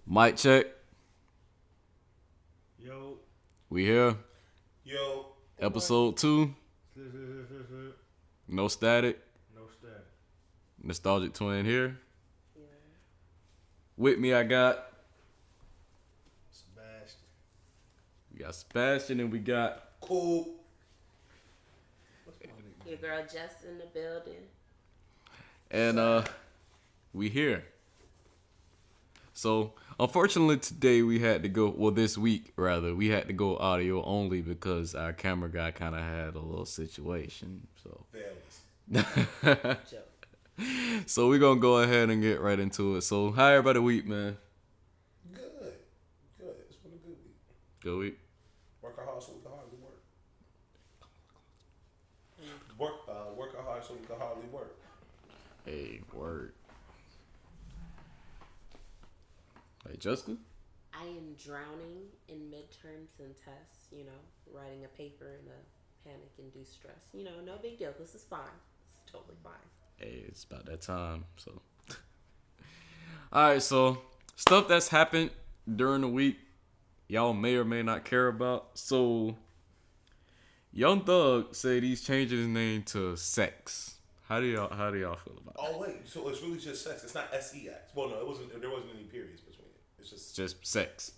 Mic check. Yo. We here. Yo. Episode 2. No static. No static. Nostalgic twin here. Yeah. With me I got Sebastian. Sebastian and we got Cool. Your girl Jess in the building. and we here. So unfortunately today we had to go, well this week rather, we had to go audio only because our camera guy kind of had a little situation. So Fellas. Joke. so we're gonna go ahead and get right into it. So how everybody week, man? Good. Good. It's been a good week. Good week. Work hard so we can hardly work. Work hard so we can hardly work. Hey, word. Hey, Justin? I am drowning in midterms and tests, writing a paper in a panic-induced stress. No big deal. This is fine. It's totally fine. Hey, it's about that time, so. Alright, so stuff that's happened during the week, y'all may or may not care about. So, Young Thug said he's changing his name to Sex. How do y'all feel about Oh wait, so it's really just sex. It's not sex. Well, no, it wasn't. There wasn't any periods between it. It's just. Just sex.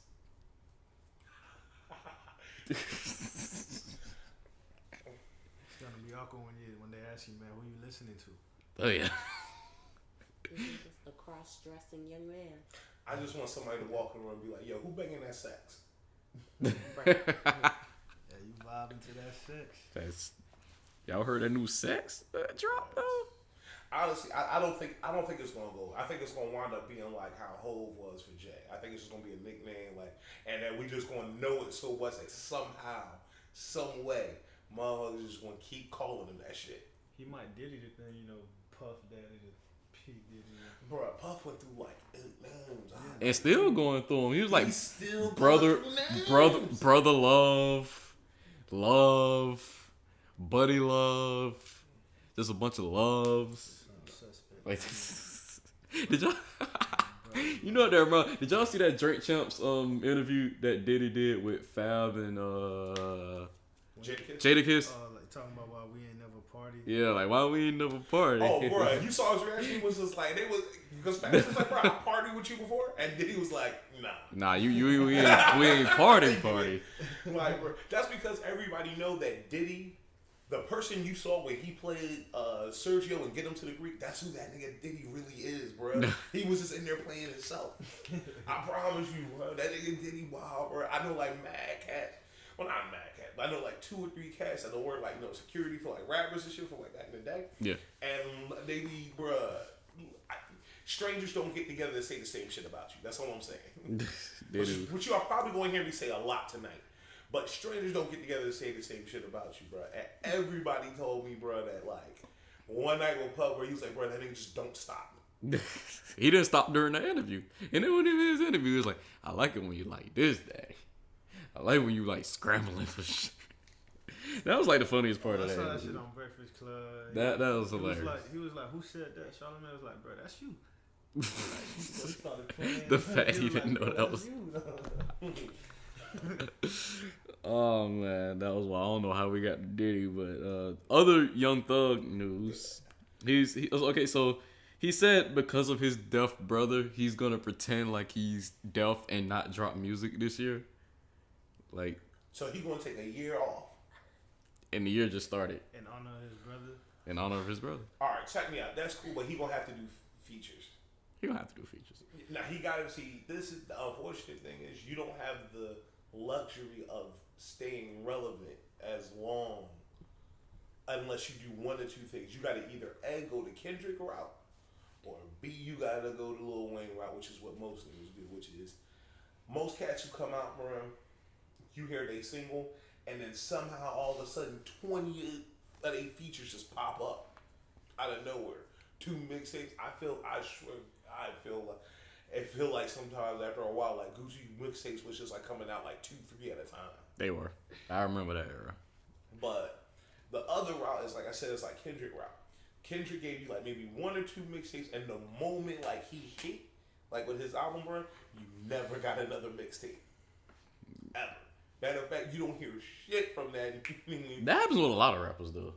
It's gonna be awkward when they ask you, man, who you listening to? Oh yeah. This is just a cross-dressing young man. I just want somebody to walk in the room and be like, "Yo, who banging that sex?" Right. Yeah, you vibing to that sex. That's y'all heard that new Sex drop though? Honestly, I don't think it's gonna go. I think it's gonna wind up being like how Hove was for Jay. I think it's just gonna be a nickname, and that we just gonna know it so much that somehow, some way, motherfuckers just gonna keep calling him that shit. He might Diddy the thing, Puff Daddy to P Diddy. Bruh, Puff went through like 8 names. And still going through them. He was like He's still brother, going through names. brother love, buddy love, just a bunch of loves. Suspect. Like, did y'all? You know what that bro? Did y'all see that Drake Champs interview that Diddy did with Fab and Jadakiss? Jadakiss? Like talking about why we ain't never party. Yeah, like why we ain't never party? Oh, bro, you saw his reaction. He was just like, because Fab was like, bro, I partied with you before, and Diddy was like, nah. Nah, we ain't party. Like, bro, that's because everybody know that Diddy, the person you saw when he played Sergio and Get Him to the Greek, that's who that nigga Diddy really is, bro. He was just in there playing himself. I promise you, bro. That nigga Diddy, wow, bro. I know like mad cats. Well, not mad cats, but I know like 2 or 3 cats that work like security for like rappers and shit from like back in the day. Yeah. And they be, bro. Strangers don't get together to say the same shit about you. That's all I'm saying. Which you are probably going to hear me say a lot tonight. But strangers don't get together to say the same shit about you, bro. And everybody told me, bro, that like one night with Pub where he was like, bro, that nigga just don't stop. He didn't stop during the interview. And then when he was in his interview, he was like, I like it when you like this day. I like when you like scrambling for shit. That was like the funniest part of I that saw that interview. shit on Breakfast Club. That was hilarious. He was like, who said that? Charlamagne was like, bro, that's you. The fact he didn't know that was. Oh man, that was wild. I don't know how we got to Diddy, but other Young Thug news. Okay. So he said because of his deaf brother, he's gonna pretend like he's deaf and not drop music this year. Like, So he gonna take a year off. and the year just started In honor of his brother. in honor of his brother. All right, check me out. That's cool, but he gonna have to do features. He gonna have to do features. Now he gotta see. This is the unfortunate thing is you don't have the luxury of staying relevant as long unless you do one or two things. You gotta either A, go the Kendrick route, or B, you gotta go the Lil Wayne route, which is what most niggas do, which is most cats who come out, bro, you hear they single, and then somehow all of a sudden 20 of they features just pop up out of nowhere. 2 mixtapes. I feel like it feel like sometimes after a while, like Gucci mixtapes was just like coming out like 2, 3 at a time. They were. I remember that era. But the other route is like I said, it's like Kendrick route. Kendrick gave you like maybe 1 or 2 mixtapes, and the moment like he hit, like with his album run, you never got another mixtape. Ever. Matter of fact, you don't hear shit from that. That happens with a lot of rappers though.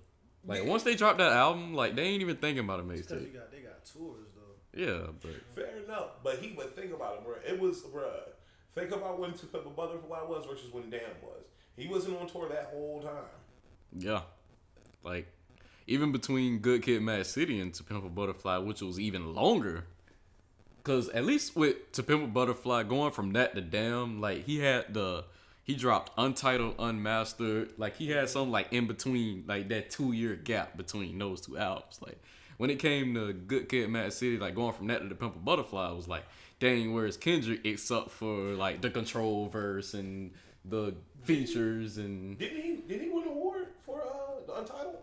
Like once they drop that album, like they ain't even thinking about a Because mixtape. they got tours though. Yeah, but Fair enough, but think about it, bro. It was, bro. Think about when To Pimp a Butterfly was versus when Damn was. He wasn't on tour that whole time. yeah, like even between Good Kid, Mad City and To Pimp a Butterfly, which was even longer. Cause at least with To Pimp a Butterfly, going from that to Damn, like he dropped Untitled, Unmastered. Like he had some like in between, like that 2-year gap between those two albums. Like when it came to Good Kid, Mad City, like going from that to The Pimp a Butterfly, it was like, dang, where's Kendrick except for like the Control verse and the features and. Did he win an award for the Untitled?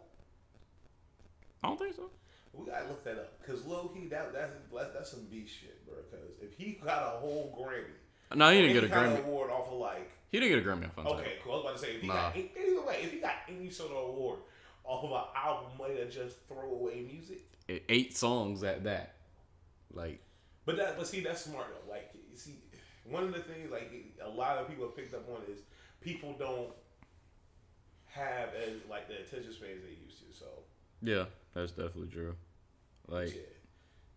I don't think so. We gotta look that up, cause low key that's some beast shit, bro. Cause if he got a whole Grammy, No, he didn't get a kind Grammy. of award off of like. He didn't get a Grammy off Untitled. Okay, cool. I was about to say if he got either way, if he got any sort of award off of an album made of just throwaway music, 8 songs at that, like. But see that's smart though. Like you see, one of the things like a lot of people have picked up on is people don't have as like the attention spans they used to. So Yeah, that's definitely true. Like, yeah.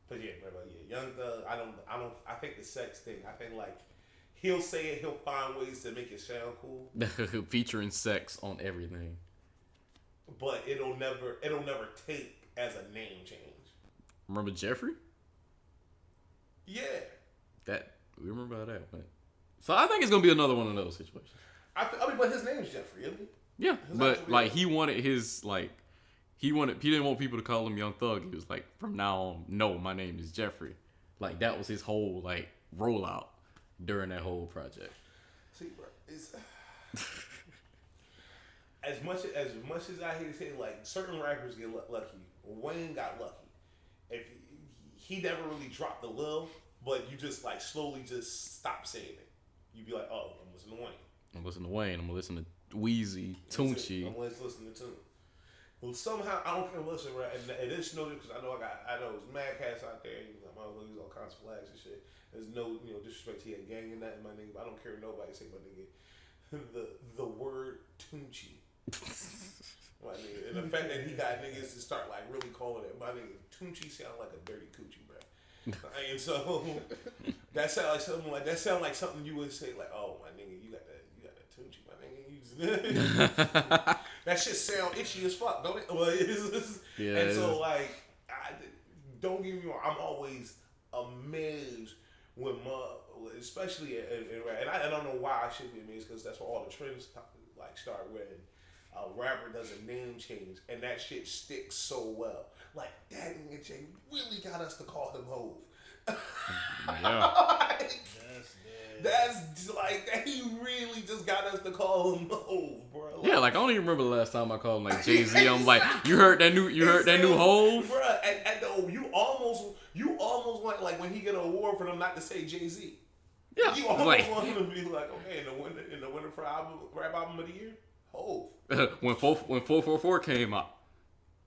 But yeah, bro, Young Thug. I think the sex thing. I think like he'll say it. He'll find ways to make it sound cool. featuring sex on everything. But it'll never take as a name change. Remember Jeffrey? Yeah. That we remember how that went. So I think it's gonna be another one of those situations. I mean, but his name's Jeffrey, isn't he? Yeah, but like he wanted his like. He didn't want people to call him Young Thug. He was like, from now on, no, my name is Jeffrey. Like that was his whole like rollout during that whole project. See, bro, it's as much as I hate to say, like certain rappers get lucky. Wayne got lucky. If he never really dropped the lil, but you just like slowly just stop saying it. You be like, oh, I'm listening to Wayne. I'm listening to Wayne. I'm gonna listen to Wheezy, Tunchi. I'm listening to. Well, somehow I don't care. Listen, right? And it's no because I know there's mad cats out there. You know, my use all kinds of flags and shit. There's no disrespect to your gang and that, my nigga. But I don't care nobody say my nigga. The word Tunchi, my nigga, and the fact that he got niggas to start like really calling it my nigga Tunchi sound like a dirty coochie, bro. And so that sound like something you would say like, oh my nigga, you got that Tunchi, my nigga. That shit sound itchy as fuck, don't it? Well, yeah. And so like, don't get me wrong, I'm always amazed when especially in rap, and I don't know why I should be amazed because that's where all the trends like start when a rapper does a name change and that shit sticks so well. Like that nigga Jay really got us to call him Hove. Yeah. That's like he really just got us to call him Hove, bro. Like, Yeah, like I don't even remember the last time I called him like Jay-Z. I'm like, you heard that new Hove? Bro, and you almost want like when he get an award for them not to say Jay-Z. Yeah. You almost want him to be like, okay, in the winner for rap album of the year, Hove. when 444 came out,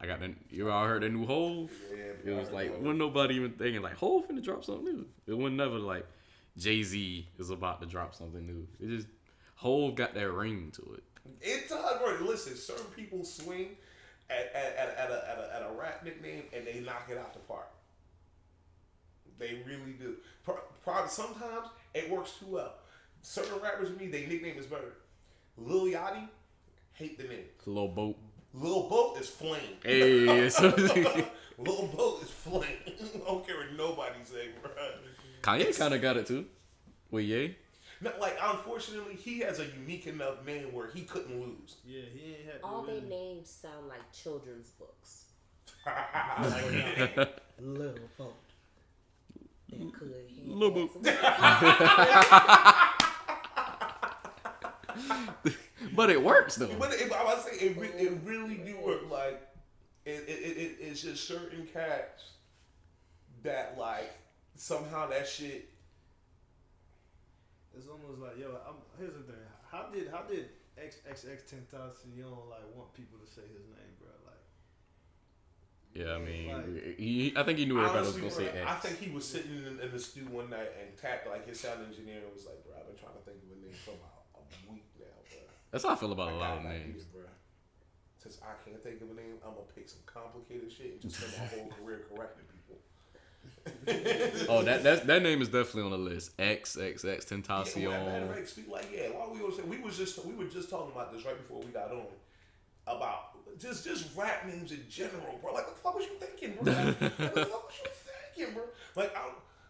I got that. You all heard that new Hove? Yeah, It was like wasn't nobody even thinking like Hove finna drop something new. It was never like Jay-Z is about to drop something new. It just Hove got that ring to it. It does, bro. Listen, certain people swing at a rap nickname and they knock it out the park. They really do. Probably sometimes it works too well. Certain rappers to me, their nickname is better. Lil Yachty, hate the name. Lil Boat. Lil Boat is flame. Hey, Lil Boat is flame. I don't care what nobody say, bro. Kanye kind of got it too. With Ye. No, like unfortunately, he has a unique enough name where he couldn't lose. Yeah, he ain't had. All their names sound like children's books. Little boat. Lil Boat. But it works though. But I was say it really do work. Like it's just certain cats that like somehow that shit. It's almost like here's the thing. How did XXX Tentacion like want people to say his name, bro? Like Yeah, I mean, Like, I think he knew everybody was Honestly, gonna say bro, X. I think he was sitting in the stew one night and tapped like his sound engineer and was like, "Bro, I've been trying to think of a name for about a week now, bro. That's how I feel about I a lot got of an names. idea, bro. Since I can't think of a name, I'm gonna pick some complicated shit and just spend my whole career correcting people." Oh, that name is definitely on the list. XXX Tentacion. Yeah, matter of fact, speak like while we were just talking about this right before we got on about just rap names in general, bro. Like, what the fuck was you thinking, bro? Like, what the fuck was you thinking, bro?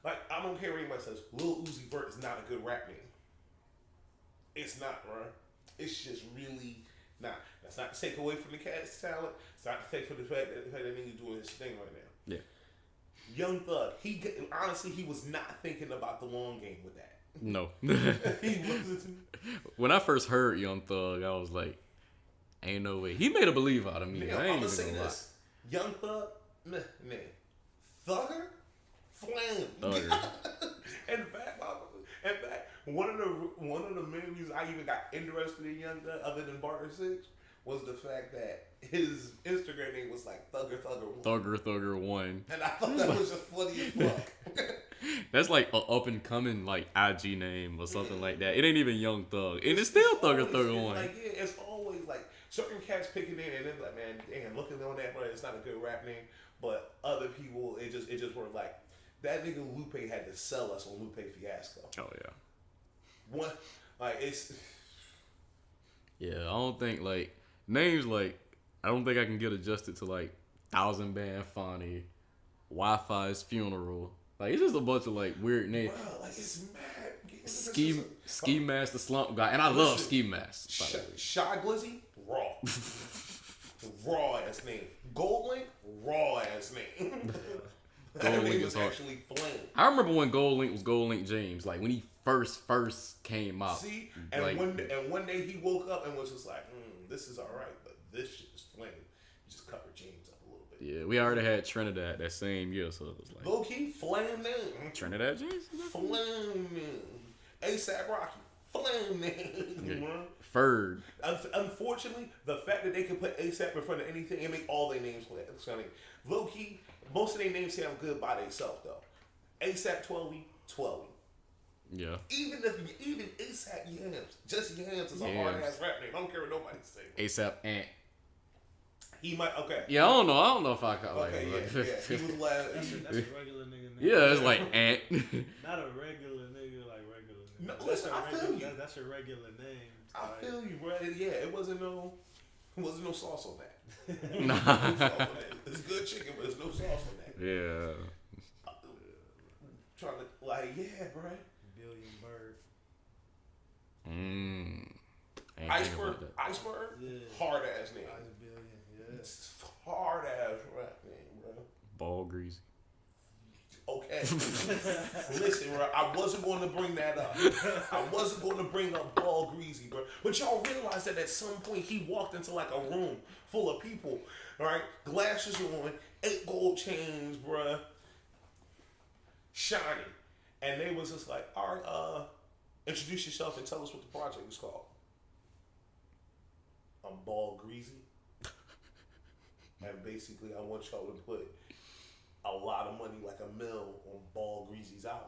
I don't care what anybody says. Lil Uzi Vert is not a good rap name. It's not, bro. It's just really not. That's not to take away from the cat's talent. It's not to take from the fact that nigga's doing his thing right now. Yeah. Young Thug, he was not thinking about the long game with that. No. He wasn't. When I first heard Young Thug, I was like, ain't no way. He made a believe out of me. Nigga, I I'm ain't gonna even say gonna lie. this. Young Thug, man. Thugger, flame. Thugger. In fact, one of the main reasons I even got interested in Young Thug, other than Barter 6, was the fact that his Instagram name was like Thugger1. Thugger 1. And I thought that was just funny as fuck. That's like an up and coming like IG name or something like that. It ain't even Young Thug, and it's still Thugger 1. Like, yeah, it's always like certain cats picking it and then like, man, damn, looking on that, bro, it's not a good rap name. But other people, it just were like, that nigga Lupe had to sell us on Lupe Fiasco. Oh yeah. What? Like, it's. Yeah, I don't think like names like I don't think I can get adjusted to like Thousand Band Fonny, Wi-Fi's Funeral. Like it's just a bunch of like weird names. Bro, like it's mad. Ski Mask the Slump Guy, and I love Ski Mask. Shy Glizzy, raw. Raw ass name. Gold Link, raw ass name. Gold Link was is hard. actually flame. I remember when Gold Link was Gold Link James, like when he first came out. See, and like, one day he woke up and was just like, this is all right, but this shit is flame. Just cover James up a little bit. Yeah, we already had Trinidad that same year, so it was like Low key, flame name. Trinidad James. Flame name. ASAP Rocky. Flame name. Yeah. Bro. Ferg. Unfortunately, the fact that they can put ASAP in front of anything and make all their names funny. Low key, most of their names sound good by themselves though. ASAP 12. Yeah. Even ASAP Yams, just Yams is a hard ass rap name. I don't care what nobody say. ASAP Ant. He might Yeah, I don't know if I got Okay, like. yeah. He was last. that's a regular nigga name. Yeah, it's like Ant. Not a regular nigga like regular nigga. No, listen, I feel you. That's your regular name. I feel you, bro. Yeah, it wasn't no sauce on that. Nah. No sauce on that. It's good chicken, but there's no sauce on that. Yeah. Trying to yeah, bro. Billion Bird. Iceberg, Yeah. hard ass name. Ice Billion, yeah. It's hard ass rap name, bro. Ball Greasy. Okay. Listen, bro, I wasn't going to bring that up. I wasn't going to bring up Ball Greasy, bro. But y'all realize that at some point he walked into like a room full of people, all right? Glasses on, 8 gold chains, bro. Shining. And they was just like, all right, introduce yourself and tell us what the project is called. I'm Ball Greasy. And basically, I want y'all to put a lot of money, like $1 million, on Ball Greasy's album.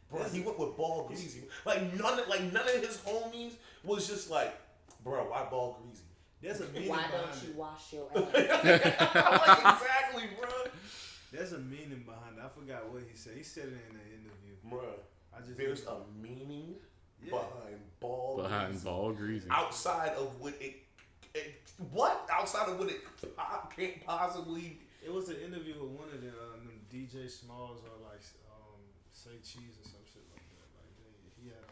Bro, he went with Ball Greasy. Like none of his homies was just like, bro, why Ball Greasy? There's a meaning Why behind don't you it. wash your I'm ass? like, exactly, bro. There's a meaning behind it. I forgot what he said. He said it in the interview. Bro, there's a meaning behind Ball Greasy. Ball Greasy. Outside of what what? Outside of what it can't possibly. It was an interview with one of them DJ Smalls or like Say Cheese or some shit like that. Like he had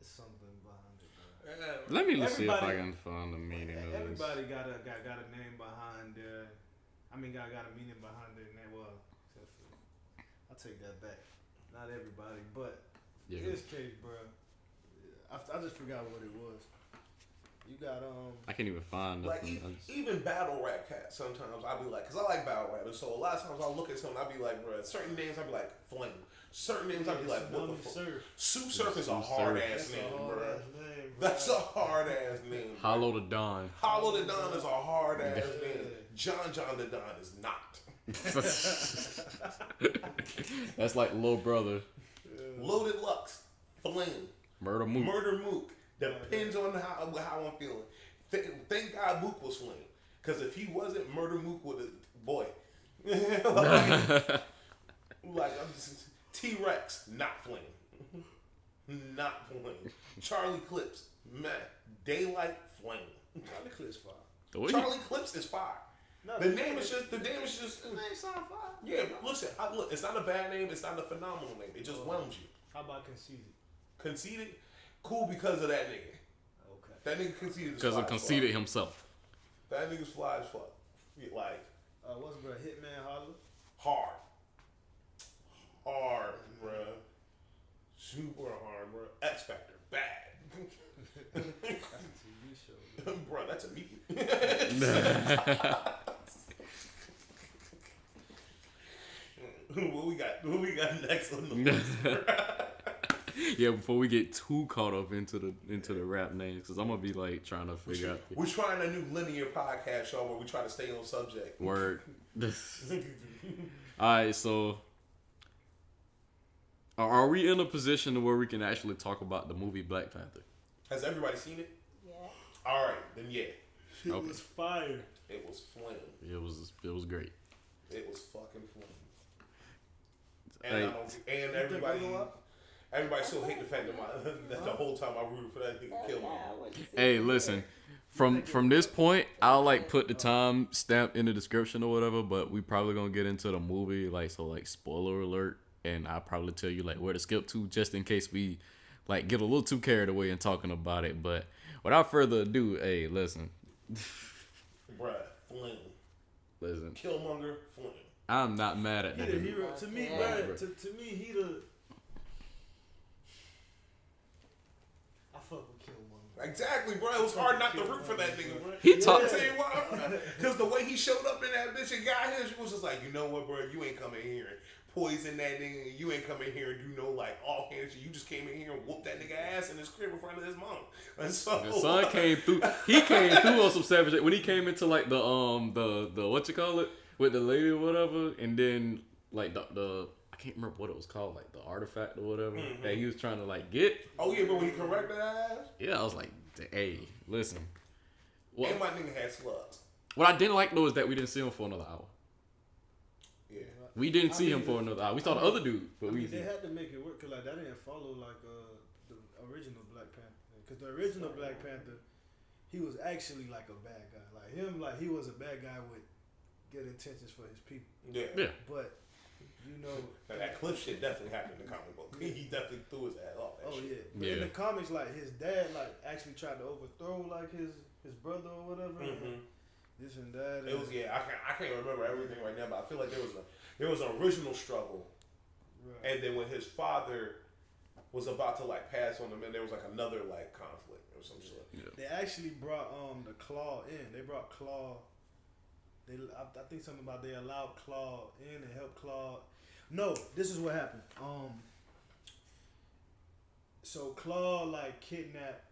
something behind it. Bro. Let me see if I can find the meaning of this. Everybody got a name behind their. I mean, got a meaning behind their name. Well, except for, I take that back. Not everybody, but in this case, bro, I just forgot what it was. You got I can't even find Like nothing. even battle rap cats, sometimes I'll be like, cause I like battle rap, and so a lot of times I'll look at something, I'll be like, bro, certain names I'll be like, Flame. Certain names I'll be like, what the fuck? Sue Surf is a hard ass name, bro. That's a hard ass name. Hollow the Don. Hollow the Don is a hard ass name. John the Don is not. That's like little brother. Loaded Lux, Flame, Murder Mook. Murder Mook. Depends on how I'm feeling. Thank God Mook was Flame, because if he wasn't, Murder Mook would have boy. like I'm just, T-Rex, not Flame, not Flame. Charlie Clips, man, Daylight, Flame. Charlie Clips fire. Charlie Clips is fire. No, The name is just. The name sound fire. Yeah, but listen. Look, it's not a bad name. It's not a phenomenal name. It just whelms you. How about Conceited? Conceited, cool because of that nigga. Okay. That nigga conceited. Because of conceited himself. That nigga's fly as fuck. Like What's bro? Hitman Holler. hard, bruh. Super hard, bruh. X Factor, bad. That's a TV show. Bruh, that's a meat. What we got next on the list? Yeah, before we get too caught up into the rap names, because I'm gonna be like trying to figure out. We're trying a new linear podcast show where we try to stay on subject. Word. Alright, so are we in a position where we can actually talk about the movie Black Panther? Has everybody seen it? Yeah. All right, then yeah. It Okay. was fire. It was flame. It was great. It was fucking flame. Hey. And everybody still hate the fact that the whole time I rooted for that nigga kill me. Hey, listen. From this point, I'll like put the time stamp in the description or whatever, but we probably gonna get into the movie, like spoiler alert, and I'll probably tell you like where to skip to just in case we like get a little too carried away in talking about it. But without further ado, hey, listen. Bruh, flame. Listen. Killmonger, flame. I'm not mad at He that. the hero. To me, bro. To me, he the. I fuck with Killmonger. Exactly, bro. It was hard not to root for that nigga, bro. He talked. I'll tell you why, bro. Because the way he showed up in that bitch and got here, she was just like, you know what, bro? You ain't coming here and poison that nigga. You ain't coming here and do no like offhand shit. You just came in here and whooped that nigga ass in his crib in front of his mom. And so The son came through. He came through on some savage shit. When he came into like the what you call it with the lady or whatever, and then like the I can't remember what it was called, like the artifact or whatever that he was trying to like get. Oh yeah, but when he corrected that ass, Yeah, I was like, hey, listen. and my nigga had slugs. What I didn't like though is that we didn't see him for another hour. Yeah. We didn't see him for another hour. We saw the other dude, but They had to make it work because like that didn't follow like the original Black Panther. Because the original Black Panther, he was actually like a bad guy. Like him, like he was a bad guy with good intentions for his people. Yeah. But you know, Now, that cliff shit definitely happened in the comic book. He definitely threw his ass off that shit. yeah. But in Yeah. the comics, like his dad, like actually tried to overthrow like his brother or whatever. Mhm. This and that. It was I can't remember everything right now, but I feel like there was an original struggle, Right. and then when his father was about to like pass on him, and there was like another like conflict or some sort. They actually brought the Claw in. They brought Claw. I think something about they allowed Claw in and helped Claw. No, this is what happened. So Claw like kidnapped,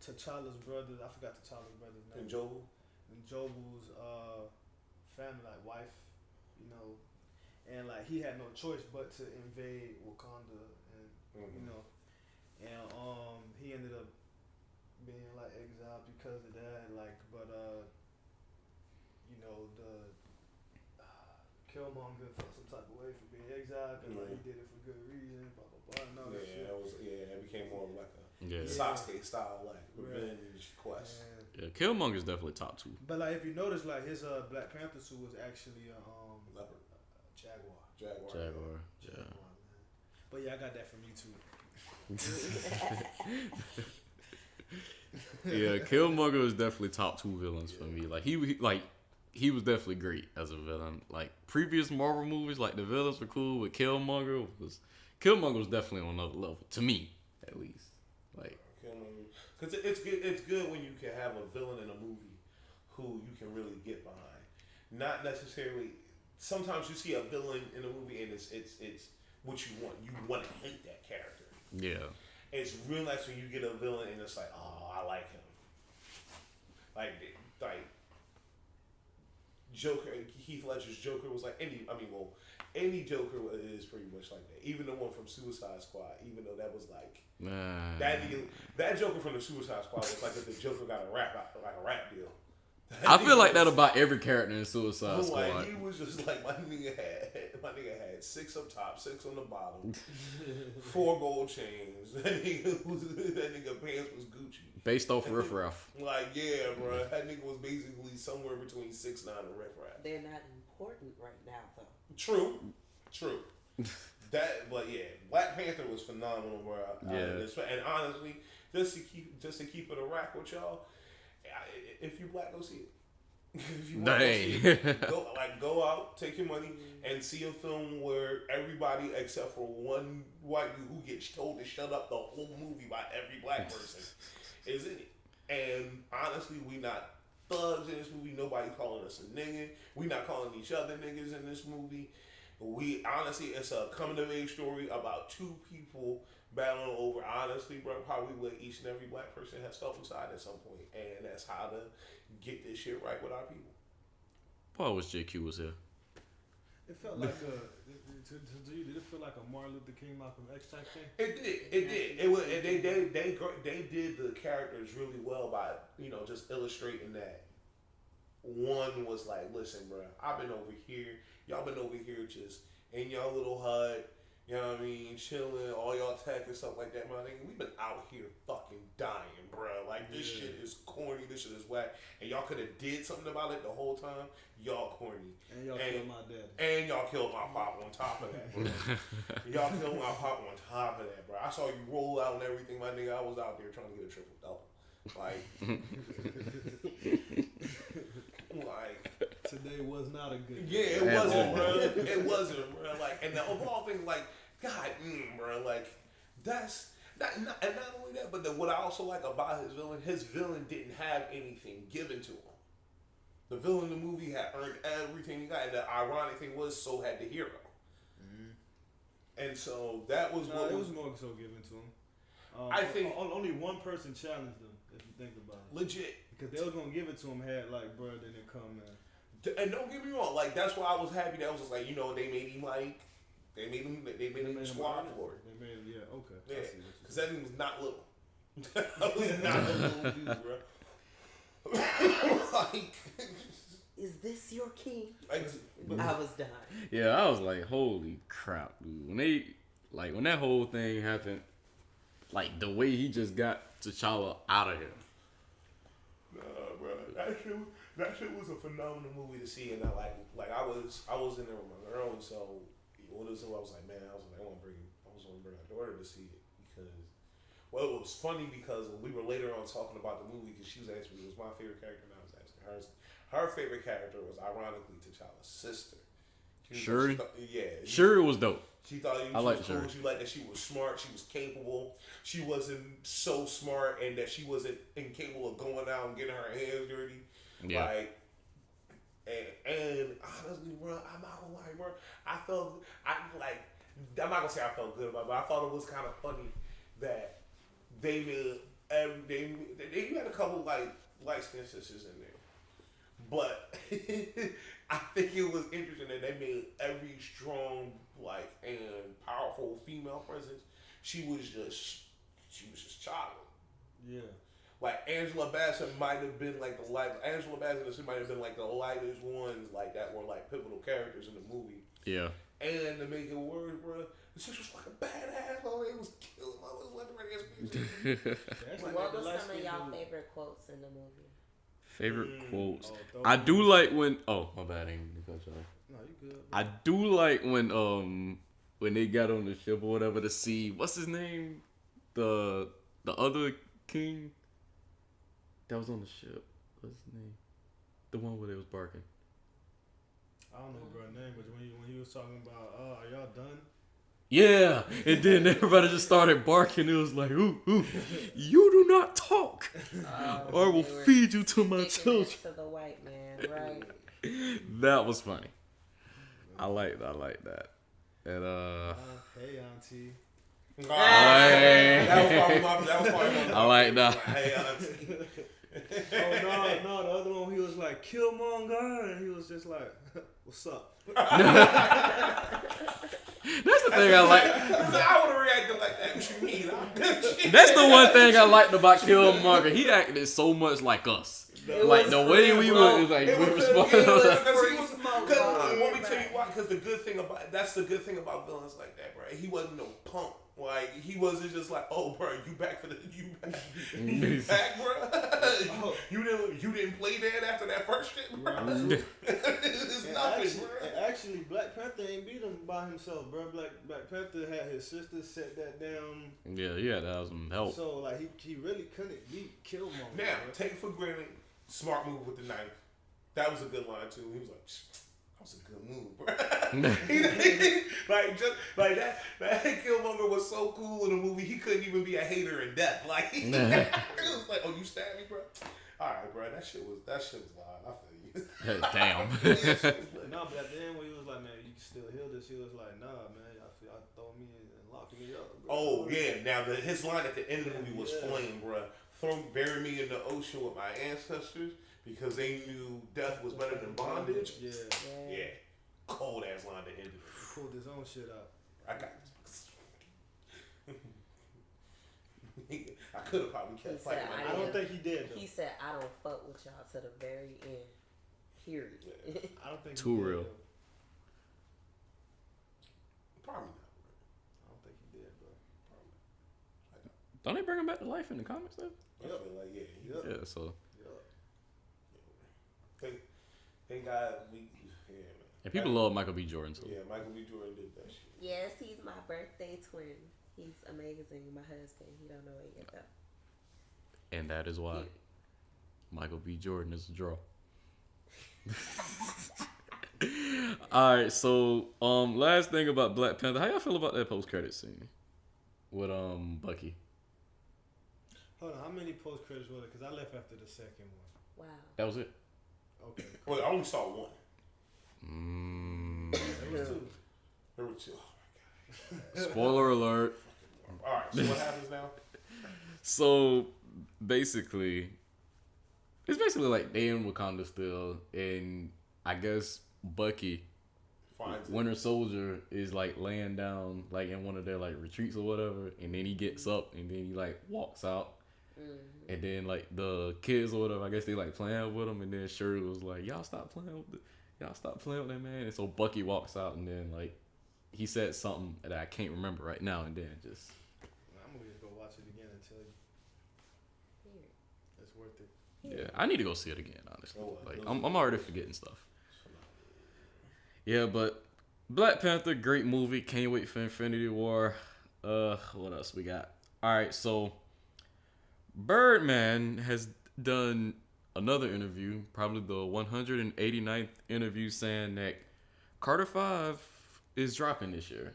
T'Challa's brother. I forgot T'Challa's brother's name. And Joel, And Jobu's family, like wife, and like he had no choice but to invade Wakanda, and he ended up being like exiled because of that. Like, but the Killmonger felt some type of way for being exiled because like he did it for good reason. Blah blah blah. And all that shit. it became more of like a Yeah. Sasuke style like revenge quest. And- Yeah, Killmonger's definitely top 2. but like if you notice, like his Black Panther suit was actually a Leopard, Jaguar. Jaguar. Yeah. Man. But yeah, I got that from you too. Yeah, Killmonger was definitely top 2 villains for me. Like he was definitely great as a villain. Like previous Marvel movies, like the villains were cool, but Killmonger was definitely on another level to me, at least. Like Because it's good. It's good when you can have a villain in a movie who you can really get behind. Not necessarily. Sometimes you see a villain in a movie and it's what you want. You want to hate that character. Yeah. It's real nice when you get a villain and it's like, oh, I like him. Like Joker, Heath Ledger's Joker was like any Joker is pretty much like that. Even the one from Suicide Squad, even though that was like that Joker from the Suicide Squad was like if the Joker got a rap deal. I feel like that about every character in Suicide Squad. Like, he was just like my nigga had 6 up top, 6 on the bottom, 4 gold chains. That nigga pants was Gucci. Based off Riff Raff. Like, yeah, bro. That nigga was basically somewhere between 6'9" and Riff Raff. They're not important right now, though. True. But yeah, Black Panther was phenomenal, bro. Yeah. And honestly, just to keep it a rack with y'all, if you black, go see it. If you want to see it, go out, take your money, and see a film where everybody except for one white dude who gets told to shut up the whole movie by every black person is in it. And honestly, we not thugs in this movie. Nobody calling us a nigga. We not calling each other niggas in this movie. We honestly, it's a coming of age story about 2 people battling over, honestly, bro, probably what each and every black person has felt inside at some point, and that's how to get this shit right with our people. Paul wish JQ was here. It felt like to you, did it feel like a Martin Luther King, Malcolm X type thing? It did. It was. They did the characters really well by just illustrating that. One was like, listen, bro, I've been over here. Y'all been over here just in y'all little hut. You know what I mean? Chilling, all y'all tech and stuff like that, my nigga. We've been out here fucking dying, bro. Like, this shit is corny. This shit is whack. And y'all could have did something about it the whole time. Y'all corny. And y'all killed my dad. And y'all killed my pop on top of that. Y'all killed my pop on top of that, bro. I saw you roll out and everything, my nigga. I was out there trying to get a triple double. Like, today was not a good day. Yeah, it wasn't, bro. It wasn't, bro. Like, and the overall thing, like, God, bro, like, that's not only that, but what I also like about his villain didn't have anything given to him. The villain in the movie had earned everything he got, and the ironic thing was, so had the hero. Mm-hmm. And so that was it was more so given to him. I think only one person challenged him, if you think about it. Legit. Because they were gonna give it to him had like, bro, didn't come in. And don't get me wrong, like that's why I was happy. That was just like, they made him like. They made him squad for it. They made him, yeah, okay. Yeah, because that thing was not little. That was not a little dude, bro. Like, is this your king? Like, I was dying. Yeah, I was like, holy crap, dude. When that whole thing happened, like the way he just got T'Challa out of here. Nah, bro, that shit was a phenomenal movie to see, and I was in there with my girl, and so. I was like, man, I was gonna bring my daughter to see it because, well, it was funny because when we were later on talking about the movie, because she was asking me, it was my favorite character, and I was asking hers. Her favorite character was ironically T'Challa's sister. Shuri? Yeah. Shuri was dope. She thought she was cool. She liked that she was smart. She was capable. She wasn't so smart and that she wasn't incapable of going out and getting her hands dirty. Yeah. Like, and honestly, bro, I'm not gonna lie, bro. I'm not gonna say I felt good about it, but I thought it was kind of funny that they had a couple like light-skinned sisters in there, but I think it was interesting that they made every strong and powerful female presence. She was just child. Yeah. Like Angela Bassett might have been like the light. Angela Bassett and she might have been like the lightest ones that were like pivotal characters in the movie. Yeah. And to make it worse, bro, this was like a badass. It was killing motherfuckers left and right against me. What were some of y'all favorite quotes in the movie? Favorite quotes. I do like when. Oh, my bad. I ain't cut you off. No, you good. I do like when they got on the ship or whatever to see what's his name, the other king. That was on the ship. What's his name? The one where they was barking. I don't know bro name, but when he was talking about, are y'all done? Yeah, and then everybody just started barking. It was like, ooh, you do not talk, or I will They were feed you to my sticking children. it to the white man, right? That was funny. I like that. And Hey, auntie. Hey. That was probably my I like that. Hey, auntie. Oh no, the other one he was like Killmonger, and he was just like, "What's up?" That's the thing I like. I would have reacted like that. What you mean? That's the one thing I liked about Killmonger. He acted so much like us. Like the way we were, like we responded. Let me tell you why. Because that's the good thing about villains like that, bro. He wasn't no punk. Like he wasn't just like, oh, bro, you back, bro? You didn't play dead after that first shit, bro. It's nothing, bro. Actually, Black Panther ain't beat him by himself, bro. Black Panther had his sister set that down. Yeah, he had to have some help. So like he really couldn't beat Killmonger. Now, bro. take for granted, smart move with the knife. That was a good line too. He was like, that was a good move, bro. like that Killmonger was so cool in the movie. He couldn't even be a hater in death. Like it was like, oh, you stabbed me, bro. All right, bro. That shit was wild. I feel you. Damn. No, but at the end when he was like, man, you can still heal this. He was like, nah, man, y'all throw me in and lock me up. Bro. Oh yeah. Now his line at the end of the movie was flame, bro. Bury me in the ocean with my ancestors because they knew death was better than bondage. Yeah. Cold ass line to end it. Pulled his own shit out. I got this. I could have probably kept fighting. I don't think he did though. He said, "I don't fuck with y'all to the very end." Period. I don't think Too he did, real. though. Probably not. I don't think he did, bro. Don't they bring him back to life in the comics though? I feel like Yeah, so. Thank God man. And people love Michael B. Jordan too. Yeah, Michael B. Jordan did that shit. Yes, he's my birthday twin. He's amazing. My husband. He don't know it yet though. And that is why Michael B. Jordan is a draw. Alright, so last thing about Black Panther. How y'all feel about that post credit scene with Bucky? Hold on, how many post credits were there? Because I left after the second one. Wow. That was it. Okay. Well, I only saw one. There was two. There were two. Oh my God. Spoiler alert. All right. So what happens now? So basically, it's basically like they in Wakanda still, and I guess Bucky, Winter Soldier, is like laying down like in one of their like retreats or whatever, and then he gets up and then he like walks out, and then like the kids or whatever, I guess they like playing with him, and then Shuri was like, y'all stop playing with that man, and so Bucky walks out, and then like he said something that I can't remember right now, and then just. I'm gonna just go watch it again and tell you. It's worth it. Yeah, I need to go see it again. Honestly, Oh, like I'm already forgetting stuff. Yeah, but Black Panther, great movie. Can't wait for Infinity War. What else we got? All right, so Birdman has done another interview, probably the 189th interview, saying that Carter 5 is dropping this year.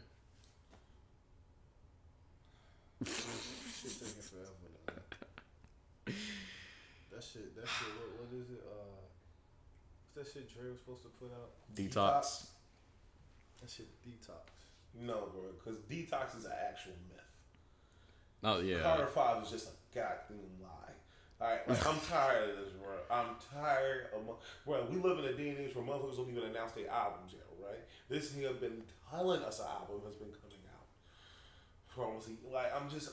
Shit taking forever though. That shit, what is it? What's that shit Dre was supposed to put out? Detox. That shit Detox. No, bro, because Detox is an actual myth. Oh yeah. Carter 5 is just a goddamn lie. Alright, like, I'm tired of this, bro. I'm tired of bro, we live in a day and age where motherfuckers don't even announce their albums yet, right? This nigga been telling us an album has been coming out. Honestly, like I'm just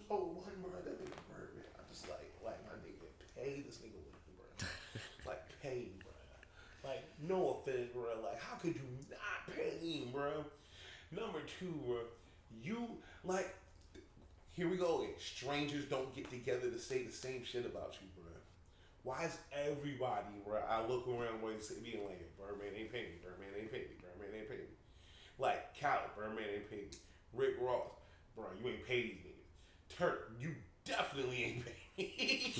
over one, bro. That nigga Birdman. I just like my nigga, pay this nigga with me, bro. Like pay, bro. Like no offense, bro. Like how could you not pay him, bro? Number two, bro. You like. Here we go again. Strangers don't get together to say the same shit about you, bro. Why is everybody, bro? I look around where they being like, Birdman ain't paying me. Birdman ain't paying me. Birdman ain't paying me. Like Khaled, Birdman ain't paying me. Rick Ross, bro, you ain't paid these niggas. Turk, you definitely ain't paid.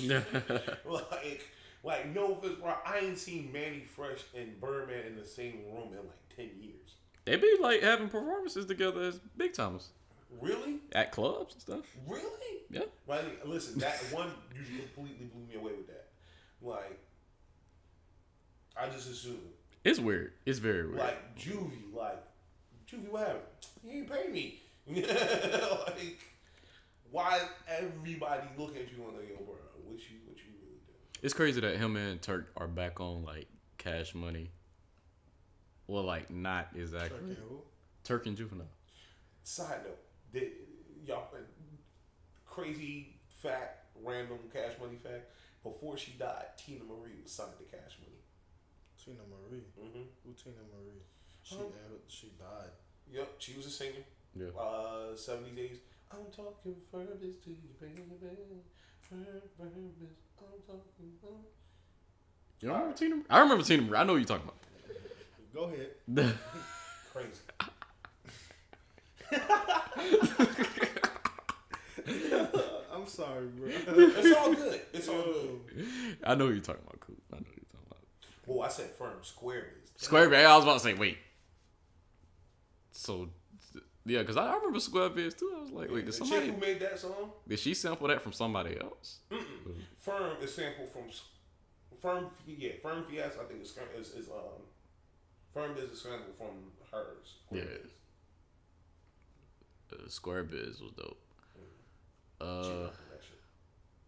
like no offense, bro. I ain't seen Manny Fresh and Birdman in the same room in like 10 years. They be like having performances together as big timers Really? at clubs and stuff. Really? Yeah. Like, listen, that one you completely blew me away with that. Like, I just assumed. It's weird. It's very weird. Like, Juvie, what happened? You ain't pay me. Like, why everybody look at you and like, yo, bro, what you really do? It's crazy that him and Turk are back on like Cash Money. Well, like not exactly. Turk and Juvenile. Side note, y'all, crazy fact, random Cash Money fact. Before she died, Tina Marie was signed to Cash Money. Tina Marie. Mm-hmm. Who Tina Marie? She died. Yep, she was a singer. Yeah. 70s, 80s. I'm talking Furbis to you, baby. Furbis, I'm talking. You don't remember Tina Marie? I remember Tina Marie. I know what you're talking about. Go ahead. Crazy. I'm sorry, bro. It's all good. It's all good. I know what you're talking about, Coop. I know what you're talking about. Well, I said firm, Square Biz. Square Biz. I was about to say, wait. So, yeah, because I remember Square Biz too. I was like, wait, did The chick somebody... who made that song? Did she sample that from somebody else? Firm is sampled from Firm. Yeah, Firm Fiasco. I think is Firm Biz is sampled from hers. Yeah. Square Biz was dope.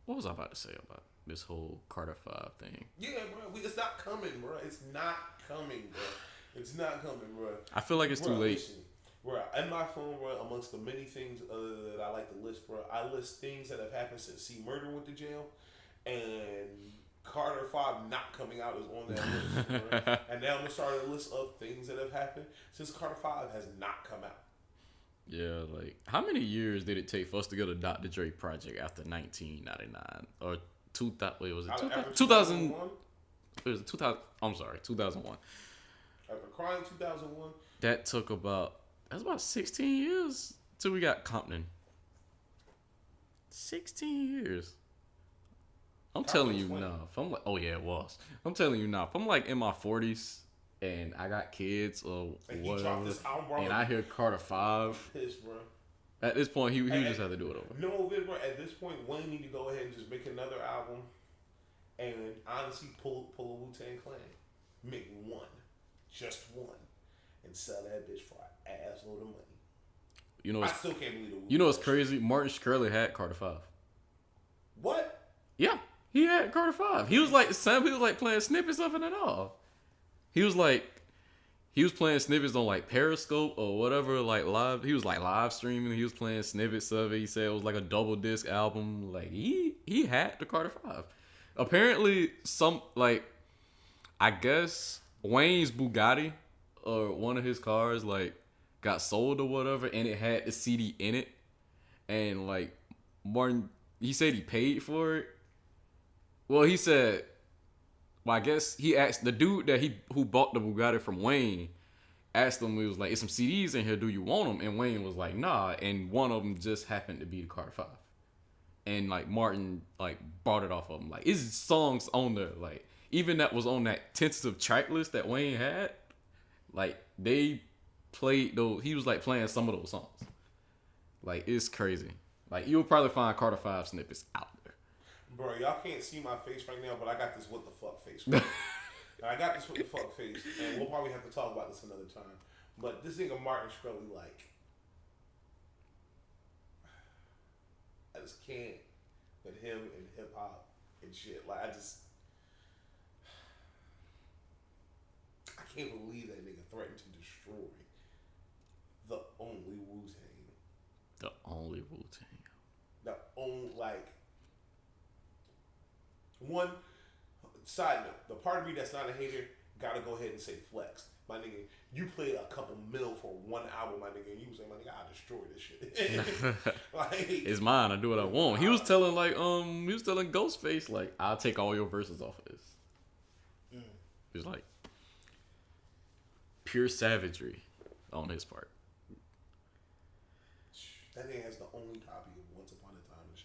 What was I about to say about this whole Carter 5 thing? Yeah, bro. It's not coming, bro. It's not coming, bro. It's not coming, bro. I feel like it's too late. Listen, bro, in my phone, bro, amongst the many things that I like to list, bro, I list things that have happened since C. Murder went to jail, and Carter 5 not coming out is on that list, bro. And now I'm gonna start a list of things that have happened since Carter 5 has not come out. Yeah, like, how many years did it take for us to get a Dr. Dre project after 1999? Or 2000, wait, was it 2000? 2000, it was 2000, I'm sorry, 2001. After Crying 2001. That's about 16 years till we got Compton. 16 years. I'm telling you now. If I'm like, oh yeah, it was. I'm telling you now. If I'm like in my 40s and I got kids or And whatever, album, and I hear Carter 5, pissed, bro. at this point he just have to do it over. No, bro. At this point, Wayne need to go ahead and just make another album, and honestly pull a Wu-Tang Clan, make one, just one, and sell that bitch for an assload of money. You know, I still can't believe it. You know what's crazy? Martin Shkreli had Carter 5. What? Yeah, he had Carter 5. He was like playing snippets of it and all. He was playing snippets on like Periscope or whatever, like live. He was like live streaming. He was playing snippets of it. He said it was like a double disc album. Like he had the Carter 5. Apparently, I guess Wayne's Bugatti or one of his cars like got sold or whatever, and it had the CD in it. And like Martin, he said he paid for it. Well, he said, well, I guess he asked the dude who bought the Bugatti from Wayne, asked him, he was like, "It's some CDs in here. Do you want them?" And Wayne was like, "Nah." And one of them just happened to be the Carter 5. And like Martin like bought it off of him. Like his songs on there, like even that was on that tentative track list that Wayne had, like they played those. He was like playing some of those songs. Like it's crazy. Like you'll probably find Carter 5 snippets out there. Bro, y'all can't see my face right now, but I got this what the fuck face. Right I got this what the fuck face, and we'll probably have to talk about this another time. But this nigga Martin Shkreli, like, I just can't put him in hip hop and shit. Like, I can't believe that nigga threatened to destroy the only Wu-Tang. The only Wu-Tang. The only, like, one side note, the part of me that's not a hater gotta go ahead and say flex. My nigga, you played a couple mil for one album, my nigga, and you was saying, my nigga, I destroy this shit. Like, it's mine. I do what I want. He was telling Ghostface, like, I'll take all your verses off of this. He was like, pure savagery on his part. That nigga has the only copy of Once Upon a Time in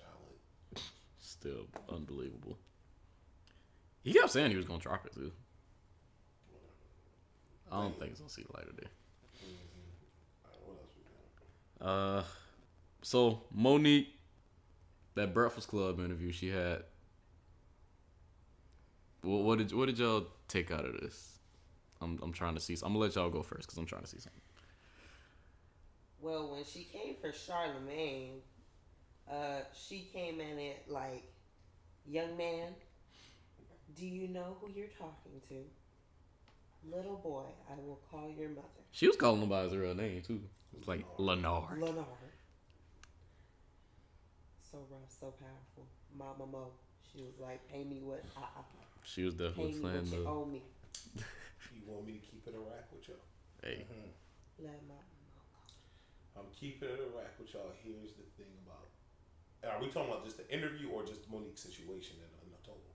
Shaolin. Still unbelievable. He kept saying he was gonna drop it too. I don't think it's gonna see the light of day. So Monique, that Breakfast Club interview she had. What did y'all take out of this? I'm trying to see. I'm gonna let y'all go first because I'm trying to see something. Well, when she came for Charlemagne, she came in it like, young man, do you know who you're talking to? Little boy, I will call your mother. She was calling him by his real name too. It's like Lenard. So rough, so powerful. Mama Mo. She was like, pay me what She was definitely pay me playing what you owe me. You want me to keep it a rack with y'all? Hey. Let Mama Mo go. I'm keeping it a rack with y'all. Here's the thing about. Are we talking about just the interview or just Monique's situation in the total?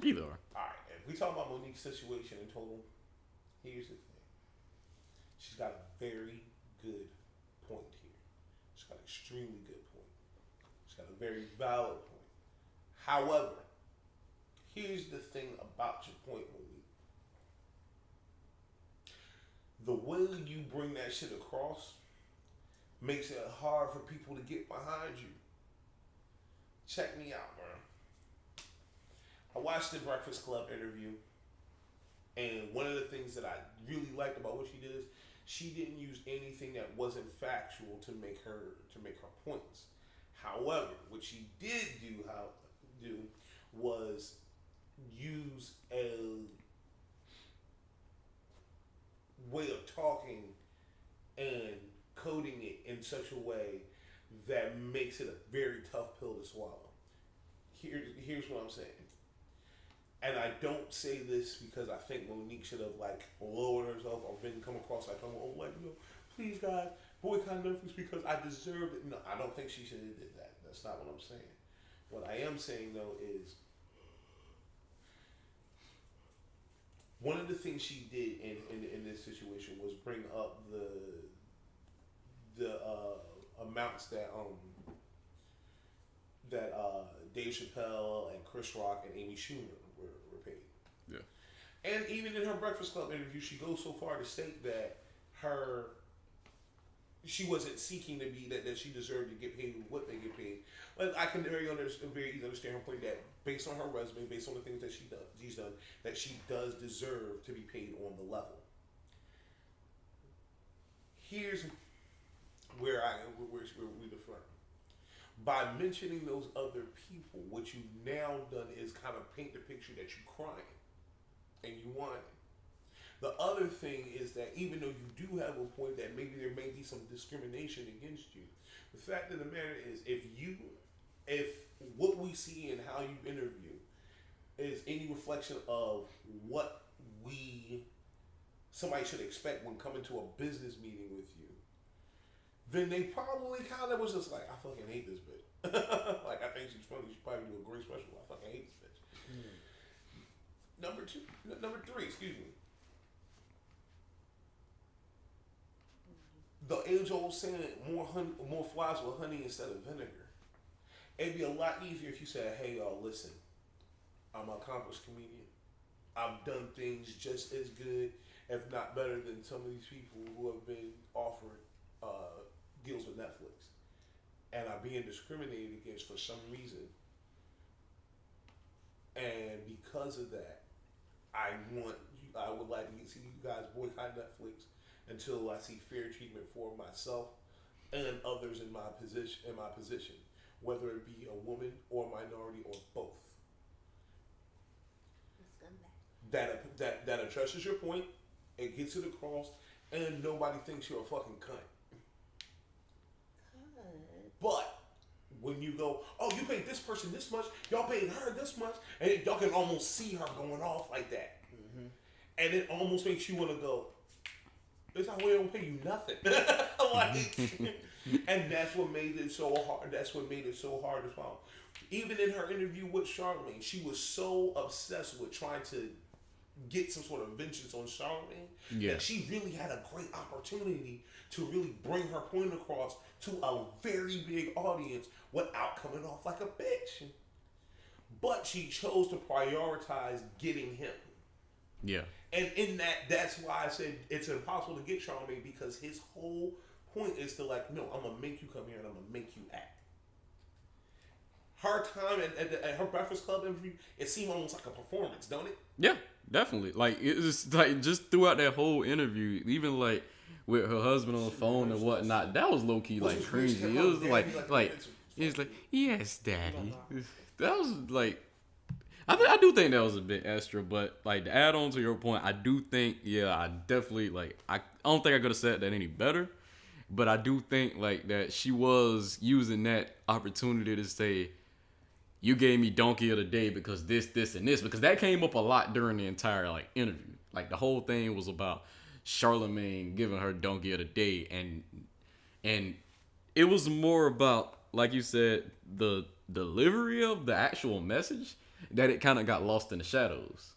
Either. Alright, if we talk about Monique's situation in total, here's the thing. She's got a very good point here. She's got an extremely good point. She's got a very valid point. However, here's the thing about your point, Monique. The way you bring that shit across makes it hard for people to get behind you. Check me out, bro. I watched the Breakfast Club interview, and one of the things that I really liked about what she did is she didn't use anything that wasn't factual to make her points. However, what she did do was use a way of talking and coding it in such a way that makes it a very tough pill to swallow. Here's what I'm saying. And I don't say this because I think Monique should have like lowered herself or come across like, please God, boycott Netflix because I deserved it. No, I don't think she should have did that. That's not what I'm saying. What I am saying though is one of the things she did in this situation was bring up the amounts that Dave Chappelle and Chris Rock and Amy Schumer were paid. Yeah. And even in her Breakfast Club interview, she goes so far to state that she wasn't seeking to be that she deserved to get paid what they get paid. But I can very easily understand her point that based on her resume, based on the things that she's done, that she does deserve to be paid on the level. Here's where we differ. By mentioning those other people, what you've now done is kind of paint the picture that you're crying and you want it. The other thing is that even though you do have a point that maybe there may be some discrimination against you, the fact of the matter is if what we see and how you interview is any reflection of what somebody should expect when coming to a business meeting with you, then they probably kind of was just like, I fucking hate this bitch. Like, I think she's funny. She probably do a great special. I fucking hate this bitch. Number three, excuse me. The age-old saying, more flies with honey instead of vinegar. It'd be a lot easier if you said, hey, y'all, listen. I'm an accomplished comedian. I've done things just as good, if not better, than some of these people who have been offered deals with Netflix, and I'm being discriminated against for some reason, and because of that, I would like to see you guys boycott Netflix until I see fair treatment for myself and others in my position, whether it be a woman or minority or both. That addresses your point, it gets it across, and nobody thinks you're a fucking cunt. But when you go, oh, you paid this person this much, y'all paid her this much, and y'all can almost see her going off like that. Mm-hmm. And it almost makes you want to go, it's how we don't pay you nothing. And that's what made it so hard. That's what made it so hard as well. Even in her interview with Charlemagne, she was so obsessed with trying to get some sort of vengeance on Charlemagne that she really had a great opportunity to really bring her point across to a very big audience without coming off like a bitch. But she chose to prioritize getting him. Yeah. And in that's why I said it's impossible to get Charlemagne, because his whole point is to like, no, I'm gonna make you come here and I'm gonna make you act. Her time at her Breakfast Club interview, it seemed almost like a performance, don't it? Yeah, definitely. Like it was like just throughout that whole interview, even like with her husband on the phone and whatnot, that was low key like cringy. It was like he's like, yes, daddy. That was like, I do think that was a bit extra, but like to add on to your point, I do think, yeah, I definitely like I don't think I could have said that any better, but I do think like that she was using that opportunity to say, you gave me donkey of the day because this, and this, because that came up a lot during the entire like interview. Like the whole thing was about Charlemagne giving her donkey of the day, and it was more about, like you said, the delivery of the actual message, that it kind of got lost in the shadows.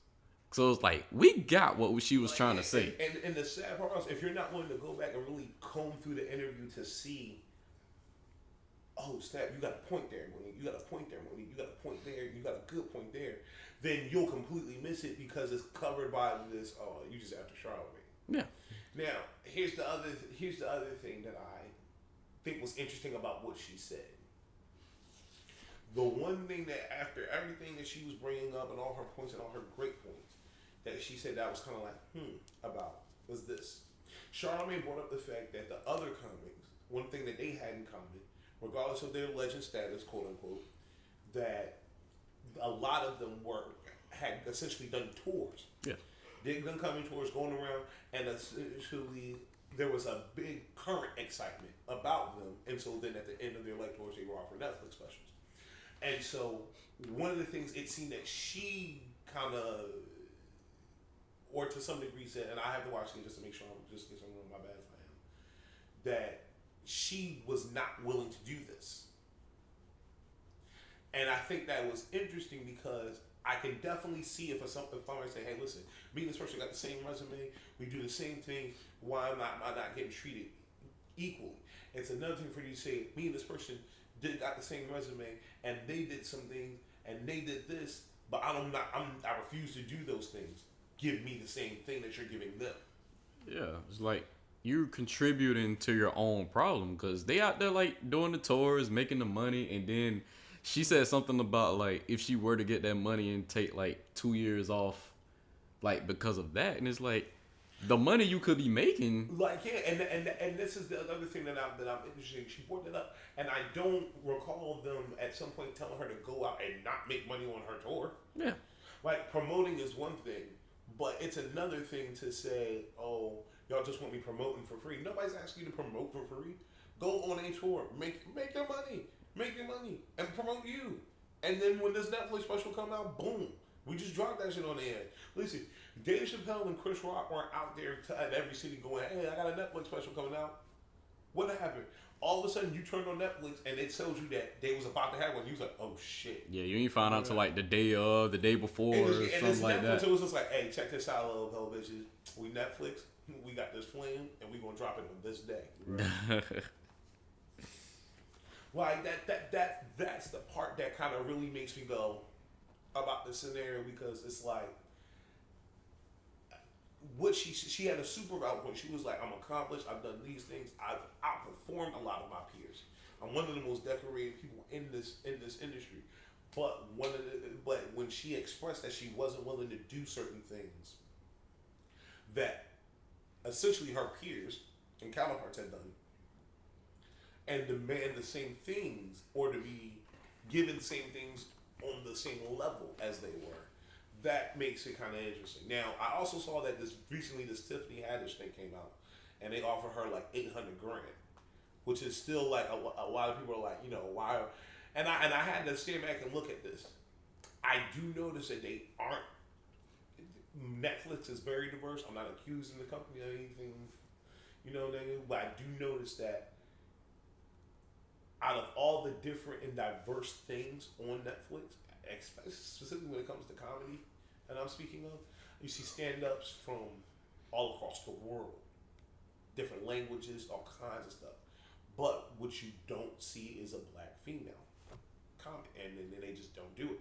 So it's like we got what she was trying to say. And the sad part is, if you're not willing to go back and really comb through the interview to see, oh snap, you got a point there, Monique. You got a point there, Monique. You got a point there. You got a good point there. Then you'll completely miss it because it's covered by this. Oh, you just after Charlemagne. Yeah. Now, here's the other thing that I think was interesting about what she said. The one thing that after everything that she was bringing up and all her points and all her great points, that she said that was kind of like, about was this. Charlemagne brought up the fact that the other comics, one thing that they had in common, regardless of their legend status, quote unquote, that a lot of them had essentially done tours. Yeah. They'd done coming tours going around, and essentially there was a big current excitement about them, and so then at the end of their leg tours, they were offering Netflix specials. And so one of the things it seemed that she kind of, or to some degree said, and I have to watch it just to make sure I'm just in my bad if I am, that she was not willing to do this. And I think that was interesting because I can definitely see if somebody say, hey, listen, me and this person got the same resume, we do the same things, why am I not getting treated equally? It's another thing for you to say, me and this person got the same resume, and they did some things, and they did this, but I refuse to do those things. Give me the same thing that you're giving them. Yeah, it's like you're contributing to your own problem because they out there like doing the tours, making the money, and then she said something about like if she were to get that money and take like 2 years off, like because of that, and it's like the money you could be making. Like yeah, and this is the other thing that I'm interested in. She brought it up, and I don't recall them at some point telling her to go out and not make money on her tour. Yeah, like promoting is one thing, but it's another thing to say, oh, y'all just want me promoting for free. Nobody's asking you to promote for free. Go on a tour, make your money, and promote you. And then when this Netflix special come out, boom, we just dropped that shit on the air. Listen, Dave Chappelle and Chris Rock weren't out there at every city going, hey, I got a Netflix special coming out. What happened? All of a sudden, you turned on Netflix and it tells you that they was about to have one. You was like, oh shit. Yeah, you ain't find out till like the day before, or something like that. It was just like, hey, check this out, little hell bitches. We Netflix, we got this flame, and we gonna drop it on this day. Right? Like that's the part that kind of really makes me go about the scenario, because it's like what she had a super valid point. She was like, I'm accomplished, I've done these things, I've outperformed a lot of my peers. I'm one of the most decorated people in this industry. But when she expressed that she wasn't willing to do certain things that essentially her peers and counterparts had done, and demand the same things or to be given the same things on the same level as they were, that makes it kind of interesting. Now, I also saw that this Tiffany Haddish thing came out, and they offer her like $800,000, which is still like a lot of people are like, why? And I had to stand back and look at this. I do notice that they aren't. Netflix is very diverse. I'm not accusing the company of anything, but I do notice that out of all the different and diverse things on Netflix, specifically when it comes to comedy, and I'm speaking of, you see stand-ups from all across the world, different languages, all kinds of stuff. But what you don't see is a black female comic, and then they just don't do it.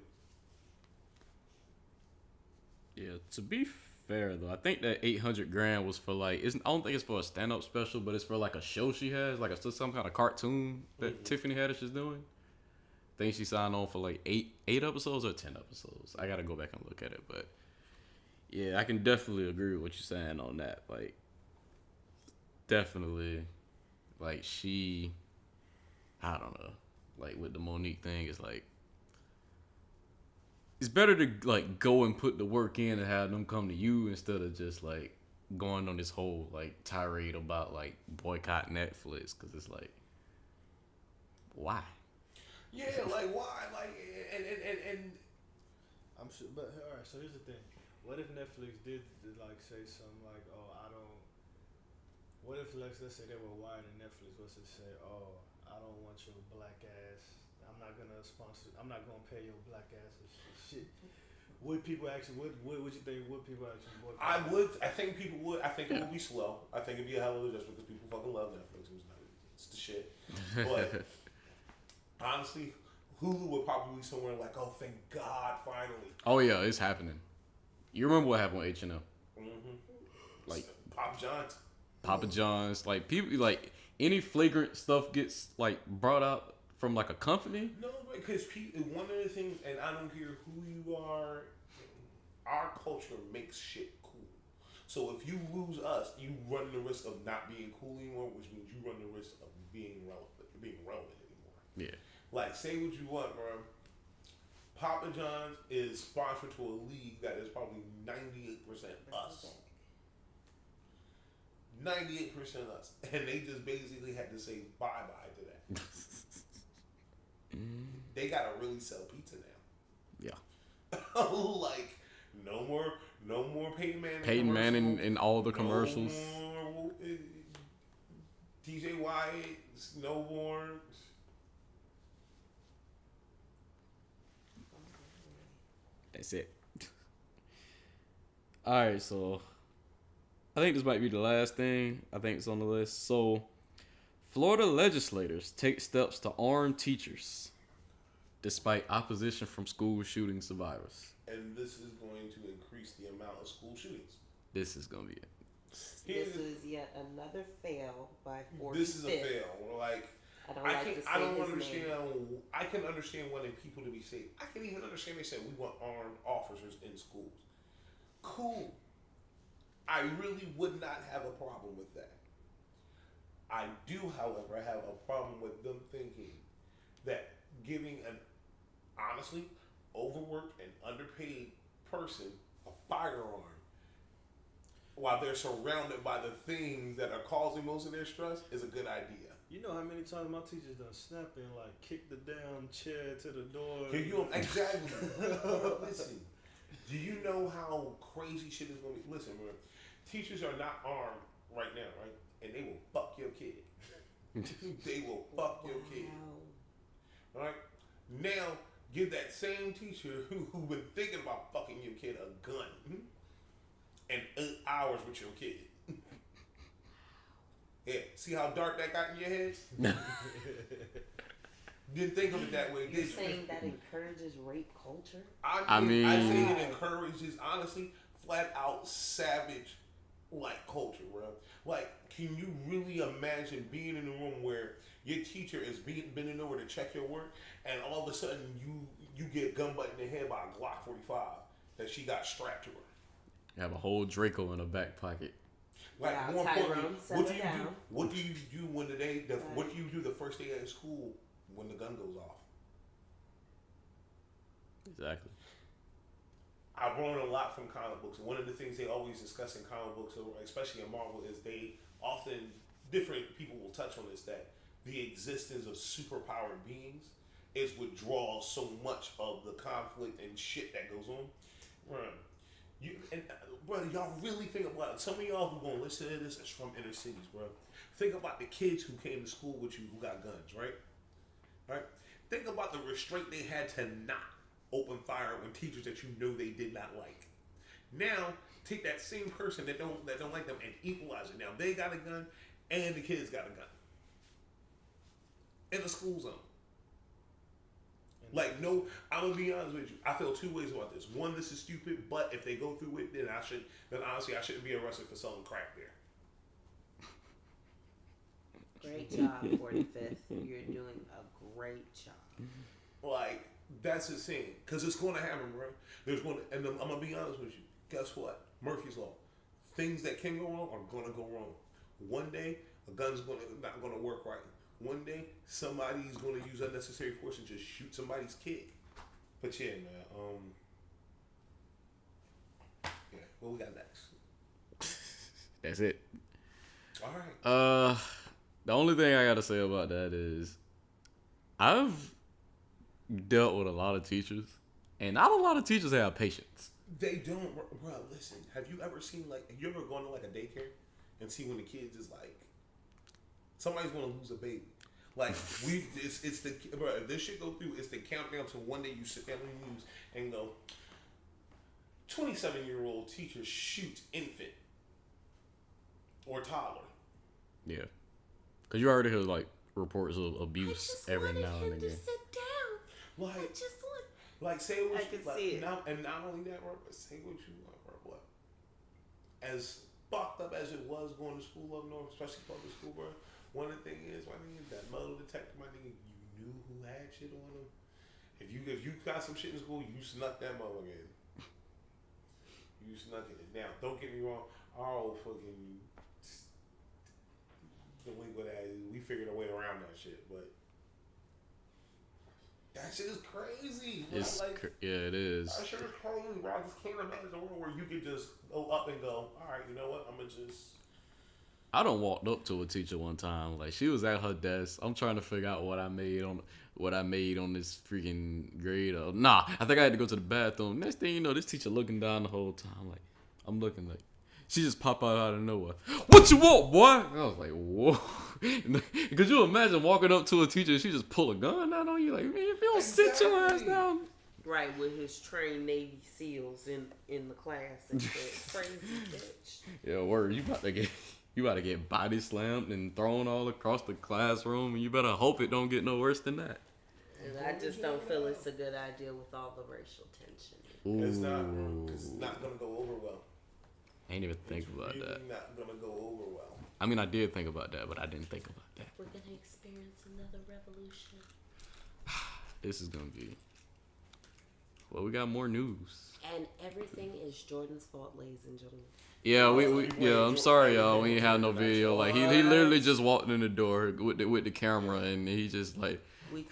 Yeah, to be fair though. I think that 800 grand was for like, I don't think it's for a stand up special, but it's for like a show she has, like some kind of cartoon that Tiffany Haddish is doing. I think she signed on for like eight episodes or 10 episodes. I gotta go back and look at it, but yeah, I can definitely agree with what you're saying on that. Like, definitely, like I don't know, like with the Monique thing, it's like it's better to like go and put the work in and have them come to you instead of just like going on this whole like tirade about like boycott Netflix, because it's like, why? Yeah, like why? Like and I'm sure, but all right. So here's the thing: what if Netflix did like say something like, "Oh, I don't." What if let's say they were wired in Netflix was to say, "Oh, I don't want your black ass. I'm not gonna sponsor. I'm not gonna pay your black ass or shit." Would people actually? What would you think? Would people actually? I would. I think people would. I think it would be slow. I think it'd be a hell of a just because people fucking love Netflix. It's the shit. But honestly, Hulu would probably be somewhere like, oh, thank God, finally. Oh yeah, it's happening. You remember what happened with H&M? Mm-hmm. Like Papa John's, like people, like any flagrant stuff gets like brought out from like a company. No, because one of the things, and I don't care who you are, our culture makes shit cool. So if you lose us, you run the risk of not being cool anymore, which means you run the risk of being relevant anymore. Yeah. Like, say what you want, bro. Papa John's is sponsored to a league that is probably 98% us. 98% us. And they just basically had to say bye-bye to that. They gotta really sell pizza now. Yeah. Like, no more Peyton Manning. Peyton Manning in all the commercials. No more DJ Wyatt. No more. That's it. Alright, so I think this might be the last thing I think it's on the list. So Florida legislators take steps to arm teachers despite opposition from school shooting survivors. And this is going to increase the amount of school shootings. This is gonna be it. This is yet another fail by 45th. This is a fail. Like, I don't understand. Name. I can understand wanting people to be safe. I can even understand they said we want armed officers in schools. Cool. I really would not have a problem with that. I do, however, have a problem with them thinking that giving an honestly overworked and underpaid person a firearm while they're surrounded by the things that are causing most of their stress is a good idea. You know how many times my teachers done snapped and like kicked the damn chair to the door. Exactly. Listen, do you know how crazy shit is going to be? Listen, man, teachers are not armed right now, right? And they will fuck your kid. They will fuck your kid. All right? Now, give that same teacher who been thinking about fucking your kid a gun and 8 hours with your kid. Yeah, see how dark that got in your head? Didn't think of it that way, did you? You're saying that encourages rape culture? I mean, I think it encourages, honestly, flat out savage like culture, bro. Like, can you really imagine being in a room where your teacher is bending over to check your work, and all of a sudden you get gun butt in the head by a Glock 45 that she got strapped to her? You have a whole Draco in a back pocket. Like, yeah, more importantly, what do you down. do? What do you do when what do you do the first day at school when the gun goes off? Exactly. I've learned a lot from comic books. One of the things they always discuss in comic books, especially in Marvel, is they often, different people will touch on this, that the existence of superpowered beings is what draws so much of the conflict and shit that goes on. Right. Bro, y'all really think about it. Some of y'all who gonna listen to this is from inner cities, bro. Think about the kids who came to school with you who got guns, right? Right? Think about the restraint they had to not open fire on teachers that you know they did not like. Now, take that same person that don't like them and equalize it. Now they got a gun and the kids got a gun in the school zone. Like, no, I'm gonna be honest with you. I feel two ways about this. One, this is stupid, but if they go through it, then honestly, I shouldn't be arrested for selling crack there. Great job, 45th. You're doing a great job. Like, that's insane. Because it's going to happen, bro. And I'm going to be honest with you. Guess what? Murphy's Law. Things that can go wrong are going to go wrong. One day, a gun's not going to work right. One day, somebody's going to use unnecessary force and just shoot somebody's kid. But yeah, man. Yeah, what we got next? That's it. All right. The only thing I gotta say about that is, I've dealt with a lot of teachers, and not a lot of teachers have patience. They don't, bro. Listen, have you ever seen you ever gone to like a daycare and see when the kids is like, somebody's gonna lose a baby. Like it's the bro. If this shit go through, it's the countdown to one day you sit down on the news and go, 27-year-old teacher shoots infant or toddler. Yeah, because you already hear like reports of abuse every now and again. Sit down. Like, just want. Like, say what I you can like, see it. and not only that, bro, but say what you want, bro. What? As fucked up as it was going to school up north, especially public school, bro. One of the things is, my nigga, that metal detector, my nigga, you knew who had shit on them. If you got some shit in school, you snuck that motherfucker in. You snuck it. Now, don't get me wrong, our old fucking delinquent ass, we figured a way around that shit, but that shit is crazy. It's yeah, it is. That shit is crazy, bro. I just can't imagine a world where you could just go up and go, all right, you know what? I'm gonna just. I done walked up to a teacher one time. Like, she was at her desk. I'm trying to figure out what I made on this freaking grade. I think I had to go to the bathroom. Next thing you know, this teacher looking down the whole time. Like, I'm looking like, she just pop out of nowhere. What you want, boy? I was like, whoa. Could you imagine walking up to a teacher and she just pull a gun out on you? Like, man, if you don't sit your ass down. Right, with his trained Navy SEALs in the class and shit. Crazy bitch. Yeah, word. You about to get body slammed and thrown all across the classroom, and you better hope it don't get no worse than that. And I just don't feel it's a good idea with all the racial tension. Ooh. It's not, bro. It's not gonna go over well. I ain't even think about really that. Not gonna go over well. I mean, I did think about that, but I didn't think about that. We're gonna experience another revolution. This is gonna be. Well, we got more news. And everything is Jordan's fault, ladies and gentlemen. Yeah, I'm sorry, y'all. We ain't have no video. Like, he literally just walked in the door with the camera, and he just like,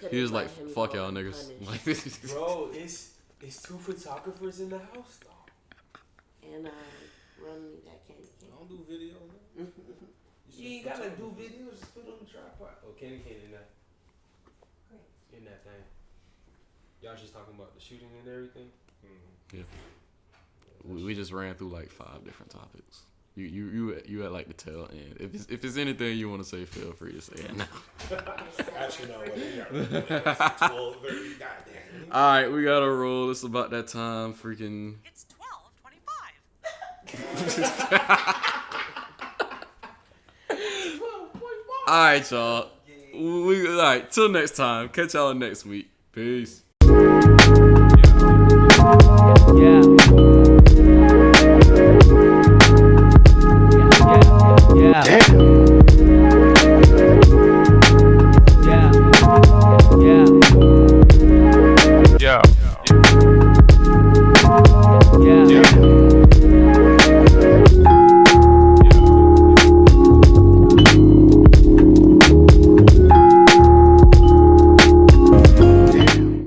he was like, fuck y'all niggas. Like, bro, it's two photographers in the house though. And run me that candy cane. I don't do video, man. You ain't gotta do videos. Just put it on the tripod. Oh, candy cane in that. Great. In that thing. Y'all just talking about the shooting and everything. yeah. We just ran through like 5 different topics. You had like the tail end. If there's anything you want to say, feel free to say it now. Actually, no. It's 12:30. Goddamn. All right, we gotta roll. It's about that time. Freaking. It's 12:25. All right, y'all. All right. Till next time. Catch y'all next week. Peace. Yeah.